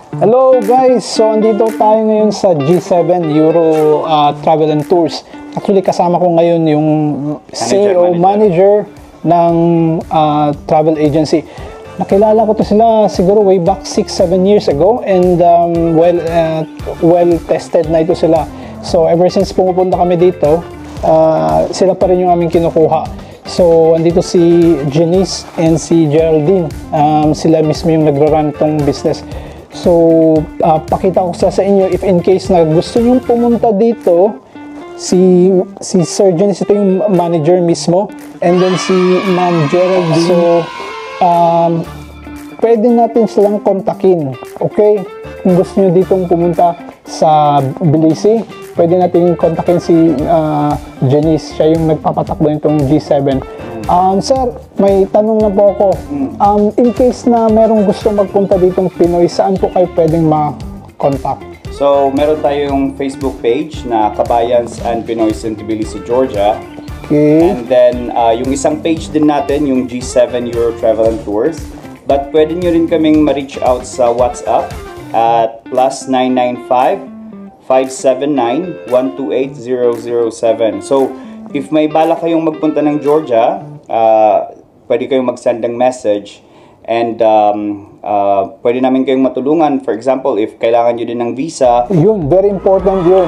Hello guys! So, andito tayo ngayon sa G7 Euro Travel and Tours. Actually, kasama ko ngayon yung CEO manager ng travel agency. Nakilala ko to sila siguro way back 6-7 years ago and well tested na ito sila. So, ever since pumupunta kami dito, sila pa rin yung aming kinukuha. So, andito si Janice and si Geraldine. Sila mismo yung nagra-run tong business. So, pakita ko sa inyo if in case na gusto nyo pumunta dito, si Sir Janice, ito yung manager mismo, and then si Ma'am Geraldine. So, pwede natin silang kontakin. Okay? Kung gusto nyo ditong pumunta sa Tbilisi, pwede natin kontakin si Janice. Siya yung nagpapatakbo nitong G7. Sir, may tanong na po ako. In case na merong gusto magpunta ditong Pinoy, saan po kayo pwedeng ma-contact? So, meron tayong Facebook page na Kabayans and Pinoys in Tbilisi, Georgia. Okay. And then, yung isang page din natin, yung G7 Euro Travel and Tours. But pwede nyo rin kaming ma-reach out sa WhatsApp at +995-579-128-007. So, if may bala kayong magpunta ng Georgia, pwede kayong mag-send ng message and pwede namin kayong matulungan. For example, if kailangan nyo din ng visa. Yun, very important yun.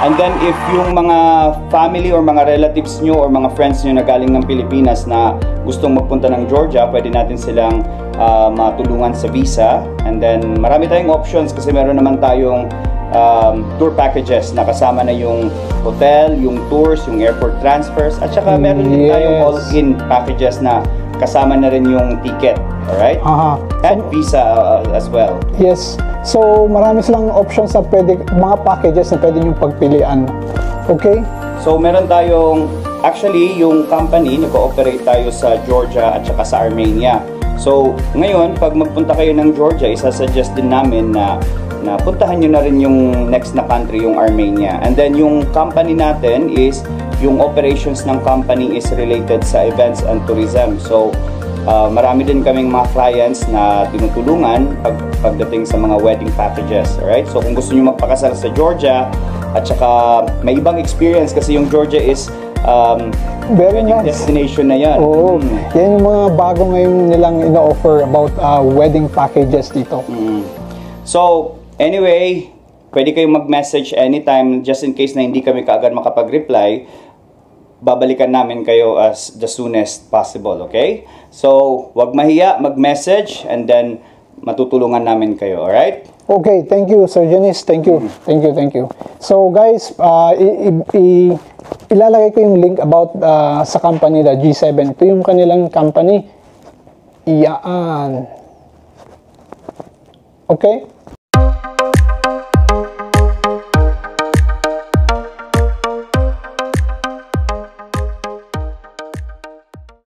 And then if yung mga family or mga relatives nyo or mga friends nyo na galing ng Pilipinas na gustong magpunta ng Georgia, pwede natin silang matulungan sa visa. And then marami tayong options kasi meron naman tayong tour packages na kasama na yung hotel, yung tours, yung airport transfers, at saka meron din tayong all-in packages na kasama na rin yung ticket, alright? And visa as well. Yes. So, marami silang options na pwede, mga packages na pwede yung pagpilian. Okay? So, meron tayong, actually, yung company, nag-ooperate tayo sa Georgia at saka sa Armenia. So, ngayon, pag magpunta kayo ng Georgia, isasuggest din namin na puntahan nyo na rin yung next na country, yung Armenia. And then yung company natin is, yung operations ng company is related sa events and tourism. So, marami din kaming mga clients na tinutulungan pagdating sa mga wedding packages. Alright? So, kung gusto nyo magpakasal sa Georgia, at saka may ibang experience kasi yung Georgia is very nice destination na yan. Oo. Yan yung mga bago ngayon nilang ino-offer about wedding packages dito. So, anyway, pwede kayong mag-message anytime just in case na hindi kami kaagad makapag-reply. Babalikan namin kayo as the soonest possible, okay? So, wag mahiya, mag-message and then matutulungan namin kayo, alright? Okay, thank you, Sir Janice. Thank you. Thank you. So, guys, ilalagay ko yung link about sa company na G7. Ito yung kanilang company. Iyaan. Okay?